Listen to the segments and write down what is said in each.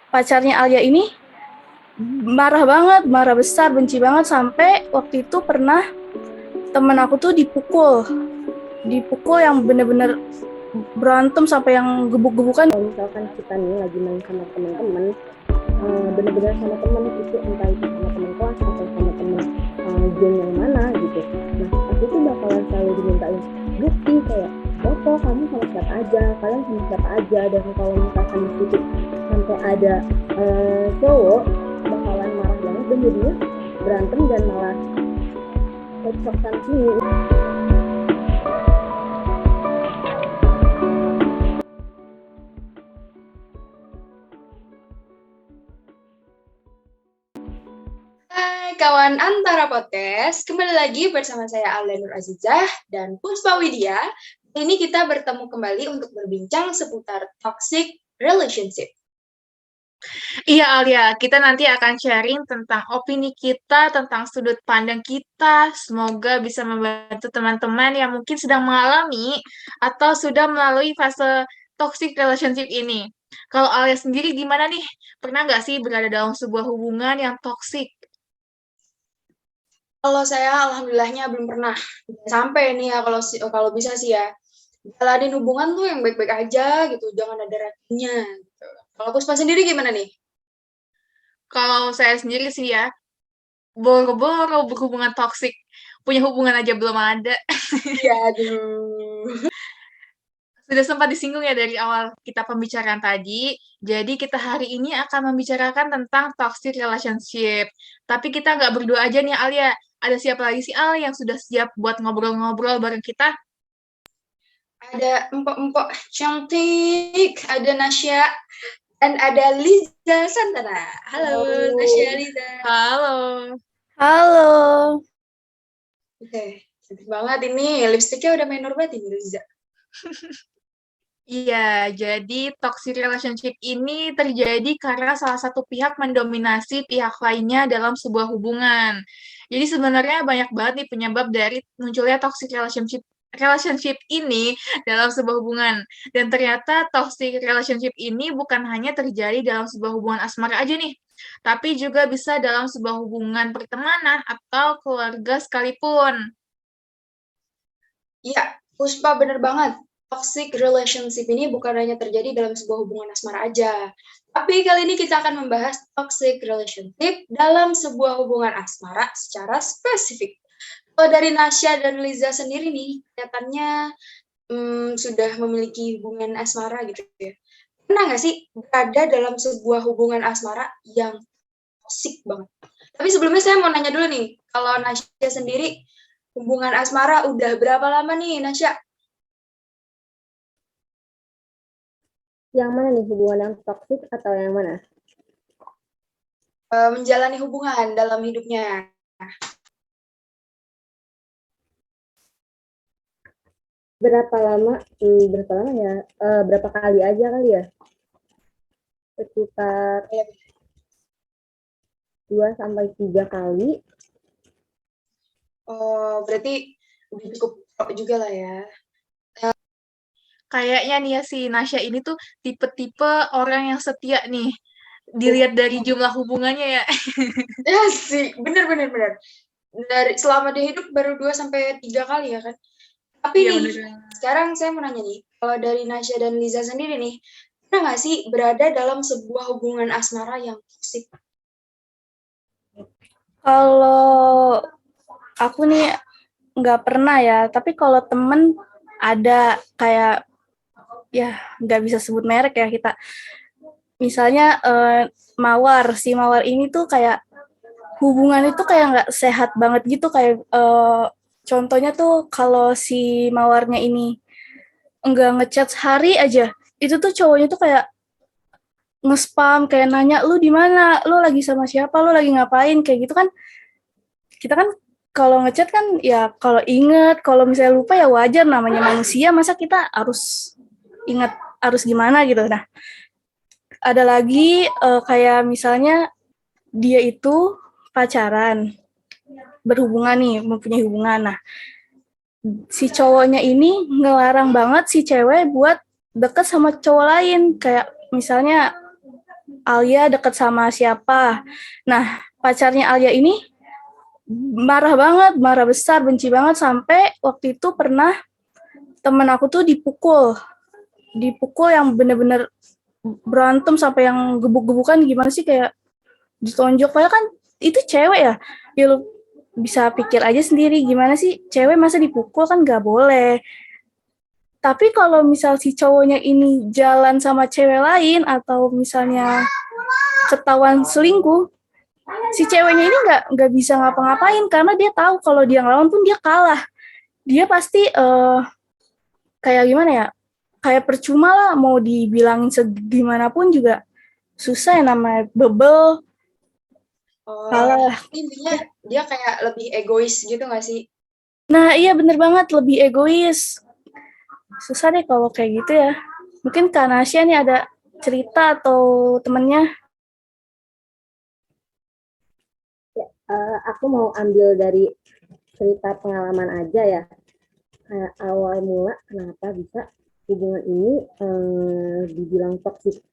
pacarnya Alia ini marah banget, marah besar, benci banget, sampai waktu itu pernah temen aku tuh dipukul yang bener-bener berantem sampai yang gebuk-gebukan. Kalau misalkan kita nih lagi main sama teman-teman, bener-bener sama teman itu, entah itu sama teman kelas atau sama teman geng yang mana gitu. Nah, aku tuh bakalan selalu dimintain bukti kayak foto kamu sama siapa aja, kalian sama siapa aja, dan kalau misalkan di situ sampai ada cowok bakalan marah banget dan jadinya berantem dan malah cekcokan sini. Hai kawan Antara Podcast, kembali lagi bersama saya Alda Nur Azizah dan Puspa Widya. Ini kita bertemu kembali untuk berbincang seputar toxic relationship. Iya Alia, kita nanti akan sharing tentang opini kita, tentang sudut pandang kita. Semoga bisa membantu teman-teman yang mungkin sedang mengalami atau sudah melalui fase toxic relationship ini. Kalau Alia sendiri gimana nih? Pernah nggak sih berada dalam sebuah hubungan yang toxic? Kalau saya alhamdulillahnya belum pernah sampai nih ya, kalau bisa sih ya jalanin hubungan tuh yang baik-baik aja gitu, jangan ada racunnya gitu. Kalau Puspa sendiri gimana nih? Kalau saya sendiri sih ya, boro-boro berhubungan toxic. Punya hubungan aja belum ada. Iya, aduh. Sudah sempat disinggung ya dari awal kita pembicaraan tadi. Jadi kita hari ini akan membicarakan tentang toxic relationship. Tapi kita nggak berdua aja nih Alia. Ada siapa lagi sih Al yang sudah siap buat ngobrol-ngobrol bareng kita? Ada empok-empok cantik, ada Nasya, dan ada Liza Santana. Halo, Nasya, Liza. Halo. Halo. Oke, cantik banget ini. Lipstiknya udah minor banget ini, Liza. Iya, jadi toxic relationship ini terjadi karena salah satu pihak mendominasi pihak lainnya dalam sebuah hubungan. Jadi sebenarnya banyak banget nih penyebab dari munculnya toxic relationship relationship ini dalam sebuah hubungan. Dan ternyata toxic relationship ini bukan hanya terjadi dalam sebuah hubungan asmara aja nih, tapi juga bisa dalam sebuah hubungan pertemanan atau keluarga sekalipun. Iya, Puspa bener banget. Toxic relationship ini bukan hanya terjadi dalam sebuah hubungan asmara aja. Tapi kali ini kita akan membahas toxic relationship dalam sebuah hubungan asmara secara spesifik. Kalau dari Nasya dan Liza sendiri nih, kelihatannya sudah memiliki hubungan asmara gitu ya. Pernah nggak sih berada dalam sebuah hubungan asmara yang toxic banget? Tapi sebelumnya saya mau nanya dulu nih, kalau Nasya sendiri hubungan asmara udah berapa lama nih, Nasya? Yang mana nih, hubungan yang toksik atau yang mana? Menjalani hubungan dalam hidupnya. Berapa lama? Berapa lama ya? Berapa kali aja kali ya? Sekitar 2 sampai 3 kali. Oh, berarti udah cukup juga lah ya. Kayaknya nih ya si Nasya ini tuh tipe-tipe orang yang setia nih. Dilihat dari jumlah hubungannya ya. Ya sih, bener. Dari selama dia hidup baru 2 sampai 3 kali ya kan. Tapi Iya nih, bener. sekarang saya mau nanya nih, kalau dari Nasya dan Liza sendiri nih, pernah nggak sih berada dalam sebuah hubungan asmara yang toksik? Kalau aku nih nggak pernah ya, tapi kalau temen ada kayak, ya nggak bisa sebut merek ya kita. Misalnya Mawar, si Mawar ini tuh kayak hubungan itu kayak nggak sehat banget gitu, kayak contohnya tuh kalau si Mawarnya ini nggak ngechat sehari aja, itu tuh cowoknya tuh kayak nge-spam, kayak nanya lu di mana, lu lagi sama siapa, lu lagi ngapain, kayak gitu kan. Kita kan kalau ngechat kan ya kalau inget, kalau misalnya lupa ya wajar, namanya manusia, masa kita harus ingat harus gimana gitu. Nah, ada lagi kayak misalnya dia itu pacaran, berhubungan nih, mempunyai hubungan. Nah, si cowoknya ini ngelarang banget si cewek buat deket sama cowok lain. Kayak misalnya Alia deket sama siapa. Nah, pacarnya Alia ini marah banget, marah besar, benci banget sampai waktu itu pernah temen aku tuh dipukul yang bener-bener berantem sampai yang gebuk-gebukan gimana sih kayak ditonjok. Padahal kan itu cewek ya. Ya lu bisa pikir aja sendiri gimana sih cewek masa dipukul kan nggak boleh. Tapi kalau misal si cowoknya ini jalan sama cewek lain atau misalnya ketahuan selingkuh, si ceweknya ini nggak bisa ngapa-ngapain karena dia tahu kalau dia ngelawan pun dia kalah. Dia pasti kayak gimana ya? Kayak percuma lah mau dibilangin segimanapun juga susah ya namanya bebel Oh, kalah. intinya dia kayak lebih egois gitu nggak sih? Nah iya bener banget lebih egois. Susah deh kalau kayak gitu ya. Mungkin Kak Nasya nih ada cerita atau temennya. Aku mau ambil dari cerita pengalaman aja ya. Kayak awal mula kenapa bisa hubungan ini dibilang toksik.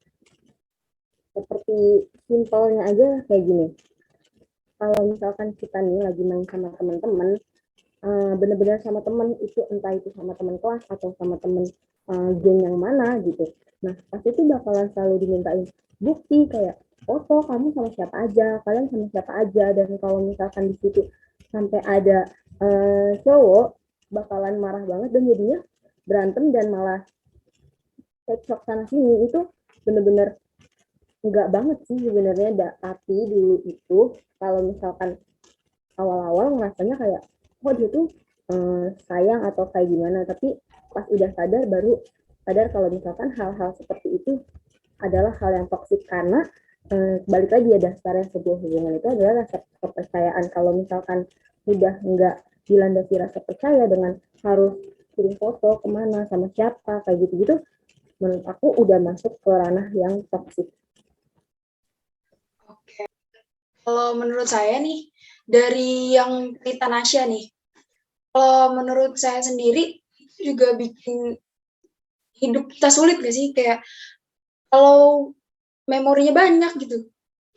Seperti simpelnya aja kayak gini. Kalau misalkan kita nih lagi main sama teman-teman, bener-bener sama teman itu entah itu sama teman kelas atau sama teman geng yang mana gitu. Nah pasti itu bakalan selalu dimintain bukti kayak foto kamu sama siapa aja, kalian sama siapa aja, dan kalau misalkan di situ sampai ada cowok bakalan marah banget dan jadinya berantem dan malah cekcok sana sini. Itu bener-bener enggak banget sih sebenarnya. Tapi dulu itu kalau misalkan awal-awal ngerasanya kayak kok dia tuh sayang atau kayak gimana, tapi pas udah sadar baru sadar kalau misalkan hal-hal seperti itu adalah hal yang toksik karena balik lagi ya dasarnya sebuah hubungan itu adalah rasa kepercayaan. Kalau misalkan udah nggak dilandasi rasa percaya dengan harus kirim foto kemana sama siapa kayak gitu-gitu, menurut aku udah masuk ke ranah yang toksik. Oke. Kalau menurut saya nih, dari yang cerita Nasya nih, kalau menurut saya sendiri, itu juga bikin hidup kita sulit gak sih? Kayak kalau memorinya banyak gitu,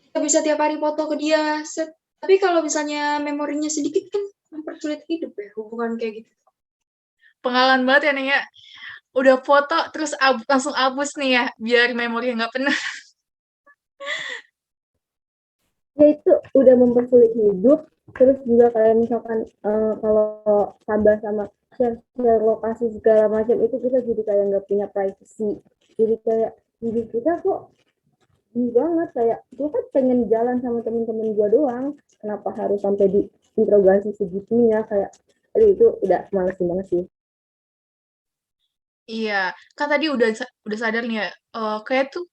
kita bisa tiap hari foto ke dia, set. Tapi kalau misalnya memorinya sedikit kan mempersulit hidup ya, hubungan kayak gitu. Pengalaman banget ya nih ya. Udah foto terus langsung hapus nih ya, biar memori nggak penuh. Ya itu udah mempersulit hidup. Terus juga kayak misalkan kalau tambah sama share lokasi segala macam itu kita jadi kayak nggak punya privacy. Jadi kayak hidup kita kok ini banget, kayak gue kan pengen jalan sama temen-temen gue doang, kenapa harus sampai diinterogasi segitunya. Kayak aduh itu udah males banget sih. Iya, kan tadi udah sadar nih ya, kayak tuh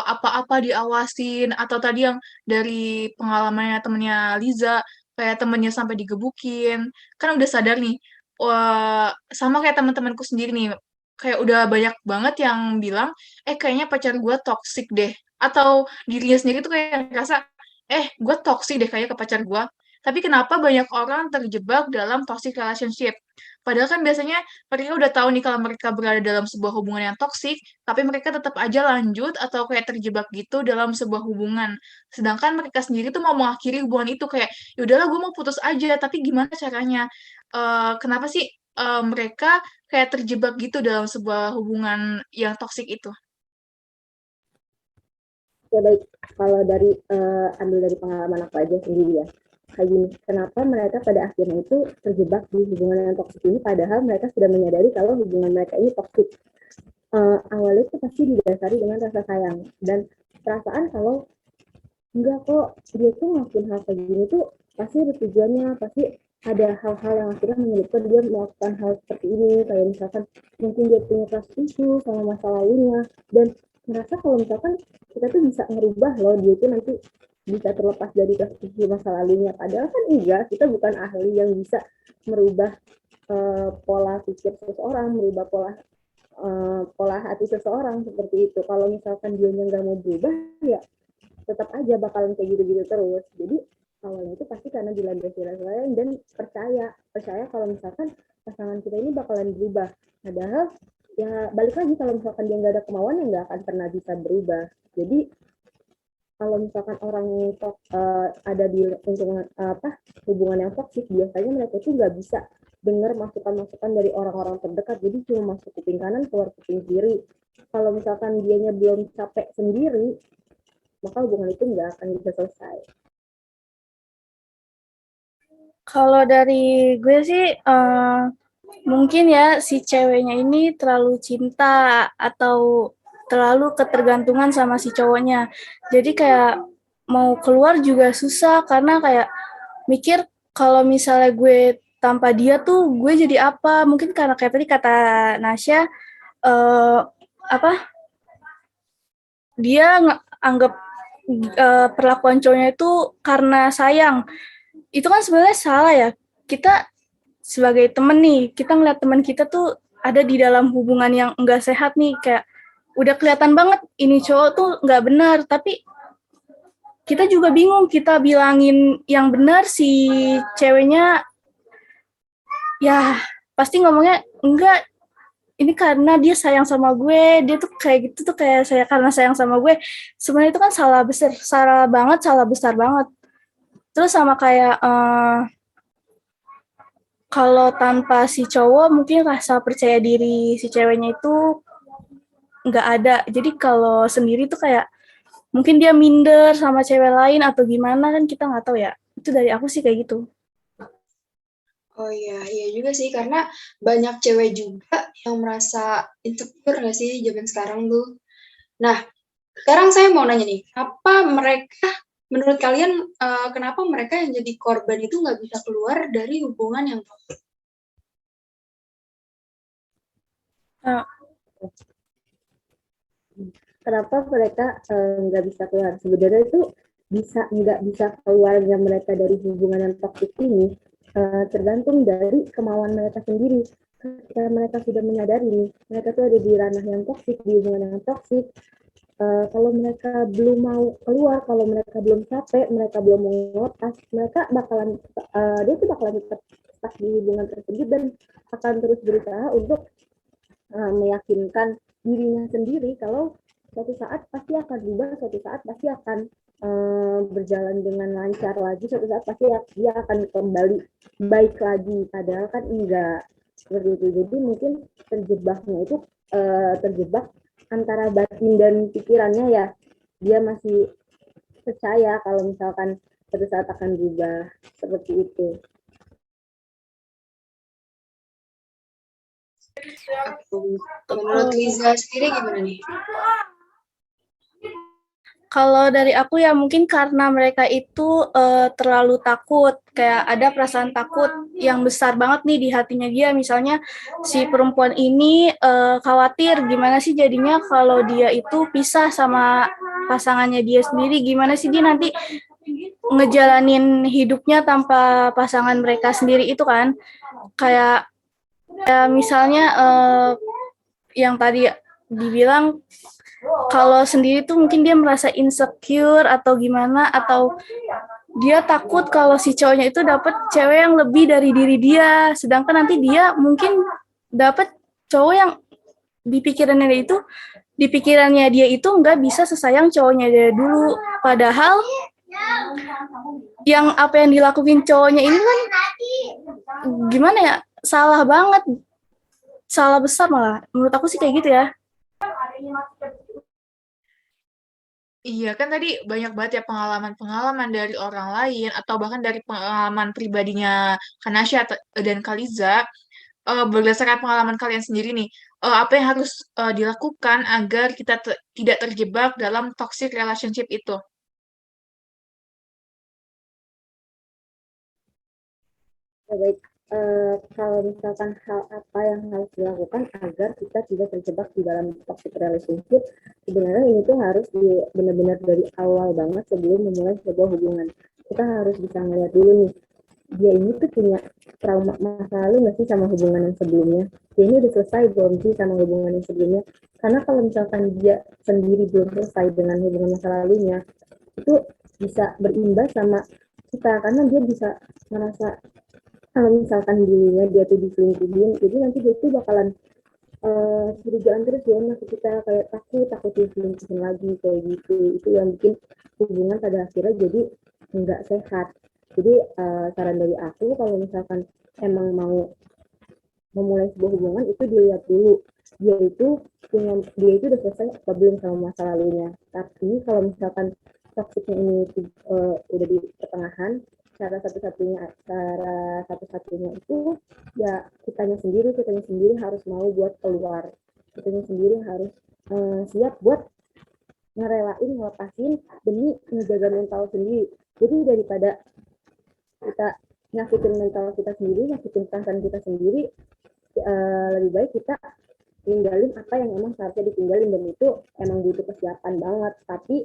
apa-apa diawasin atau tadi yang dari pengalamannya temennya Liza, kayak temennya sampai digebukin, kan udah sadar nih. Wah, sama kayak teman-temanku sendiri nih, kayak udah banyak banget yang bilang, kayaknya pacar gue toxic deh, atau dirinya sendiri tuh kayak ngerasa, gue toxic deh kayak ke pacar gue. Tapi kenapa banyak orang terjebak dalam toxic relationship? Padahal kan biasanya mereka udah tahu nih kalau mereka berada dalam sebuah hubungan yang toksik, tapi mereka tetap aja lanjut atau kayak terjebak gitu dalam sebuah hubungan. Sedangkan mereka sendiri tuh mau mengakhiri hubungan itu kayak, ya udahlah gue mau putus aja, tapi gimana caranya? Kenapa sih mereka kayak terjebak gitu dalam sebuah hubungan yang toksik itu? Ya baik, kalau dari ambil dari pengalaman aku aja sendiri ya, kayak gini, kenapa mereka pada akhirnya itu terjebak di hubungan yang toksik ini padahal mereka sudah menyadari kalau hubungan mereka ini toksik. Awalnya itu pasti didasari dengan rasa sayang dan perasaan kalau enggak kok dia tuh ngelakuin hal kayak gini tuh pasti ada tujuannya, pasti ada hal-hal yang akhirnya menyebabkan dia melakukan hal seperti ini, kayak misalkan mungkin dia punya trust issue sama masa lalunya dan merasa kalau misalkan kita tuh bisa ngerubah loh dia itu nanti bisa terlepas dari trust issue masa lalunya, padahal kan enggak, kita bukan ahli yang bisa merubah pola pikir seseorang, merubah pola hati seseorang seperti itu. Kalau misalkan dia nggak mau berubah ya tetap aja bakalan kayak gitu-gitu terus. Jadi awalnya itu pasti karena dilandasi rasa sayang dan percaya kalau misalkan pasangan kita ini bakalan berubah. Padahal ya balik lagi, kalau misalkan dia nggak ada kemauan ya nggak akan pernah bisa berubah. Jadi kalau misalkan orang ada di lingkungan hubungan yang toksik, biasanya mereka tuh nggak bisa dengar masukan-masukan dari orang-orang terdekat, jadi cuma masuk kuping kanan keluar kuping kiri. Kalau misalkan dianya belum capek sendiri, maka hubungan itu nggak akan bisa selesai. Kalau dari gue sih mungkin ya si ceweknya ini terlalu cinta atau terlalu ketergantungan sama si cowoknya. Jadi kayak mau keluar juga susah karena kayak mikir kalau misalnya gue tanpa dia tuh gue jadi apa? Mungkin karena kayak tadi kata Nasya apa dia anggap perlakuan cowoknya itu karena sayang. Itu kan sebenarnya salah ya. Kita sebagai temen nih, kita ngeliat teman kita tuh ada di dalam hubungan yang enggak sehat nih, kayak udah kelihatan banget ini cowok tuh enggak benar, tapi kita juga bingung, kita bilangin yang benar, si ceweknya ya pasti ngomongnya enggak, ini karena dia sayang sama gue, dia tuh kayak gitu tuh kayak saya karena sayang sama gue. Sebenarnya itu kan salah besar banget. Terus sama kayak kalau tanpa si cowok mungkin rasa percaya diri si ceweknya itu nggak ada. Jadi kalau sendiri tuh kayak mungkin dia minder sama cewek lain atau gimana kan kita nggak tahu ya. Itu dari aku sih kayak gitu. Oh iya, iya juga sih, karena banyak cewek juga yang merasa insecure nggak sih zaman sekarang tuh. Nah, sekarang saya mau nanya nih, menurut kalian, kenapa mereka yang jadi korban itu nggak bisa keluar dari hubungan yang toksik? Nah, Kenapa mereka nggak bisa keluar? Sebenarnya itu nggak bisa keluarnya mereka dari hubungan yang toksik ini tergantung dari kemauan mereka sendiri. Ketika mereka sudah menyadari nih, mereka tuh ada di ranah yang toksik, di hubungan yang toksik. Kalau mereka belum mau keluar, kalau mereka belum capek, mereka belum mau ngelepas, mereka dia tuh bakalan tetap stuck di hubungan tersebut dan akan terus berusaha untuk meyakinkan dirinya sendiri kalau suatu saat pasti akan berubah, suatu saat pasti akan berjalan dengan lancar lagi, suatu saat pasti dia akan kembali baik lagi, padahal kan enggak seperti itu. Jadi mungkin terjebaknya itu terjebak antara batin dan pikirannya ya, dia masih percaya kalau misalkan suatu saat akan berubah seperti itu. Menurut Liza sendiri gimana nih? kalau dari aku ya mungkin karena mereka itu terlalu takut, kayak ada perasaan takut yang besar banget nih di hatinya dia. Misalnya si perempuan ini khawatir gimana sih jadinya kalau dia itu pisah sama pasangannya dia sendiri, gimana sih dia nanti ngejalanin hidupnya tanpa pasangan mereka sendiri itu kan. Kayak ya misalnya yang tadi dibilang kalau sendiri tuh mungkin dia merasa insecure atau gimana, atau dia takut kalau si cowoknya itu dapat cewek yang lebih dari diri dia, sedangkan nanti dia mungkin dapat cowok yang di pikirannya dia itu nggak bisa sesayang cowoknya dia dulu, padahal yang apa yang dilakuin cowoknya ini kan gimana ya, salah banget, salah besar malah menurut aku sih kayak gitu ya. Iya, kan tadi banyak banget ya pengalaman-pengalaman dari orang lain atau bahkan dari pengalaman pribadinya Kanasya dan Kaliza. Berdasarkan pengalaman kalian sendiri nih, apa yang harus dilakukan agar kita tidak terjebak dalam toxic relationship itu? Ya, baik, kalau misalkan hal apa yang harus dilakukan agar kita tidak terjebak di dalam toxic relationship, sebenarnya ini tuh harus benar-benar dari awal banget sebelum memulai sebuah hubungan. Kita harus bisa melihat dulu nih, dia ini tuh punya trauma masa lalu nggak sih sama hubungan yang sebelumnya? Dia ini udah selesai belum sih sama hubungan yang sebelumnya? Karena kalau misalkan dia sendiri belum selesai dengan hubungan masa lalunya, itu bisa berimbas sama kita, karena dia bisa merasa kalau misalkan dirinya dia tuh diselingkuhin, jadi nanti dia tuh bakalan curigaan terus ya, masih kita kayak takut diselingkuhin lagi kayak gitu. Itu yang bikin hubungan pada akhirnya jadi nggak sehat. Jadi saran dari aku, kalau misalkan emang mau memulai sebuah hubungan, itu dilihat dulu dia itu udah selesai apa belum sama masa lalunya. Tapi kalau misalkan toksiknya ini udah di pertengahan, cara satu-satunya itu ya kitanya sendiri harus mau buat keluar, kitanya sendiri harus siap buat ngelepasin demi menjaga mental sendiri. Jadi daripada kita nyakitin mental kita sendiri, nyakitin perasaan kita sendiri, lebih baik kita tinggalin apa yang emang seharusnya ditinggalin, dan itu emang butuh persiapan banget. Tapi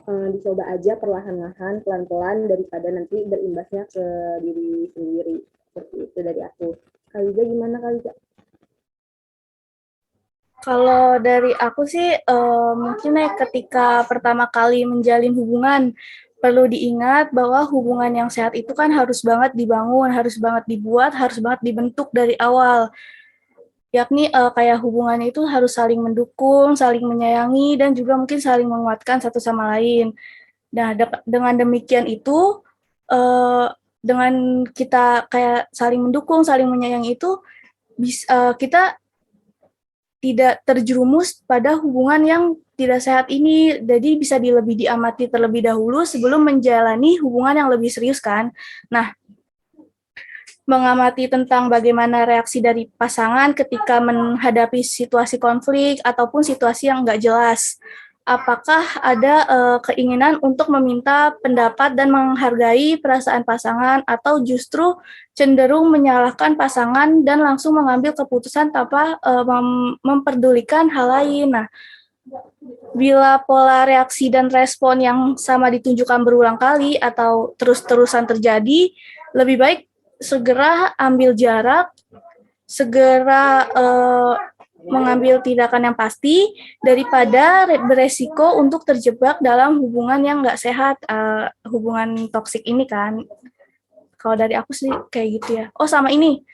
dicoba aja perlahan-lahan, pelan-pelan, daripada nanti berimbasnya ke diri sendiri. Seperti itu dari aku. Kaliza gimana, Kaliza? Kalau dari aku sih mungkin ketika pertama kali menjalin hubungan, perlu diingat bahwa hubungan yang sehat itu kan harus banget dibangun, harus banget dibuat, harus banget dibentuk dari awal. Yakni kayak hubungan itu harus saling mendukung, saling menyayangi, dan juga mungkin saling menguatkan satu sama lain. Nah, dengan demikian itu, dengan kita kayak saling mendukung, saling menyayangi itu, kita tidak terjerumus pada hubungan yang tidak sehat ini. Jadi bisa lebih diamati terlebih dahulu sebelum menjalani hubungan yang lebih serius kan. Nah, mengamati tentang bagaimana reaksi dari pasangan ketika menghadapi situasi konflik ataupun situasi yang nggak jelas. Apakah ada keinginan untuk meminta pendapat dan menghargai perasaan pasangan, atau justru cenderung menyalahkan pasangan dan langsung mengambil keputusan tanpa memperdulikan hal lain. Nah, bila pola reaksi dan respon yang sama ditunjukkan berulang kali atau terus-terusan terjadi, lebih baik segera ambil jarak, segera mengambil tindakan yang pasti daripada beresiko untuk terjebak dalam hubungan yang nggak sehat, hubungan toksik ini kan. Kalau dari aku sih kayak gitu ya. Oh, sama ini,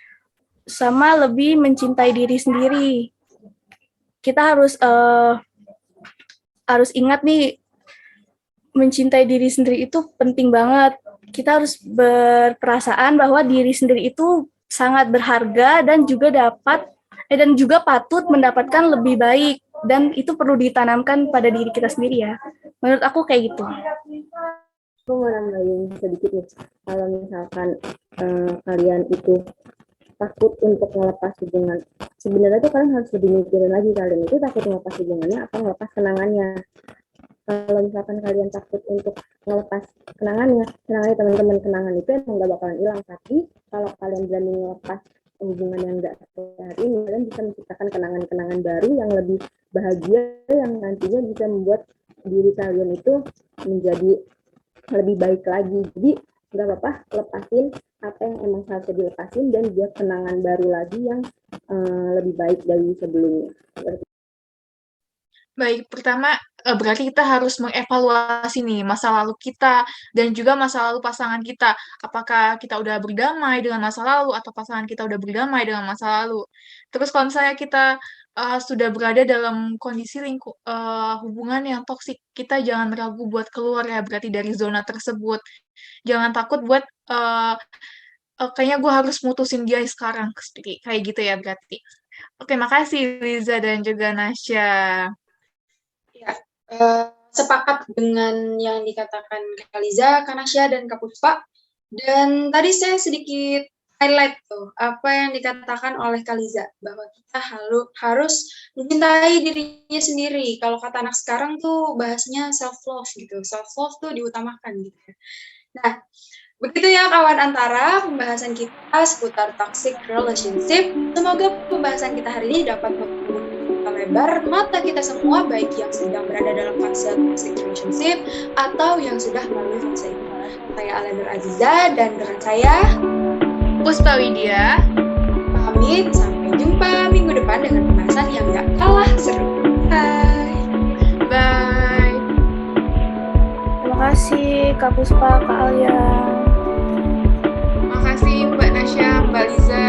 sama lebih mencintai diri sendiri. Kita harus ingat nih, mencintai diri sendiri itu penting banget. Kita harus berperasaan bahwa diri sendiri itu sangat berharga dan juga patut mendapatkan lebih baik, dan itu perlu ditanamkan pada diri kita sendiri ya. Menurut aku kayak gitu. Aku mau nambahin sedikit nih. Kalau misalkan kalian itu takut untuk melepas hubungan, sebenarnya tuh kalian harus lebih mikirin lagi, kalian itu takut melepas hubungannya atau melepas kenangannya. Kalau misalkan kalian takut untuk melepas kenangannya teman-teman, kenangan itu emang gak bakalan hilang. Tapi kalau kalian berani melepas hubungan yang gak sehat ini, kalian bisa menciptakan kenangan-kenangan baru yang lebih bahagia, yang nantinya bisa membuat diri kalian itu menjadi lebih baik lagi. Jadi gak apa-apa lepasin apa yang emang harusnya dilepasin, dan buat kenangan baru lagi yang lebih baik dari sebelumnya. Baik, pertama berarti kita harus mengevaluasi nih masa lalu kita dan juga masa lalu pasangan kita. Apakah kita udah berdamai dengan masa lalu atau pasangan kita udah berdamai dengan masa lalu. Terus kalau misalnya kita sudah berada dalam kondisi hubungan yang toksik, kita jangan ragu buat keluar ya, berarti dari zona tersebut. Jangan takut buat kayaknya gue harus mutusin dia sekarang, kayak gitu ya berarti. Oke, makasih Liza dan juga Nasya. Ya, sepakat dengan yang dikatakan Kaliza, Kanasya, dan Kak Puspa. Dan tadi saya sedikit highlight tuh apa yang dikatakan oleh Kaliza, bahwa kita harus mencintai dirinya sendiri. Kalau kata anak sekarang tuh bahasanya self love gitu. Self love tuh diutamakan gitu. Nah, begitu ya kawan Antara, pembahasan kita seputar toxic relationship. Semoga pembahasan kita hari ini dapat membuka lebar mata kita semua, baik yang sedang berada dalam fase toxic relationship atau yang sudah melalui fase itu. Saya Alanur Aziza, dan dengan saya Puspa Widya. Pamit, sampai jumpa minggu depan dengan pembahasan yang gak kalah seru. Bye. Bye. Terima kasih Kak Puspa, Kak Alia. Terima kasih Mbak Nasya, Mbak Liza,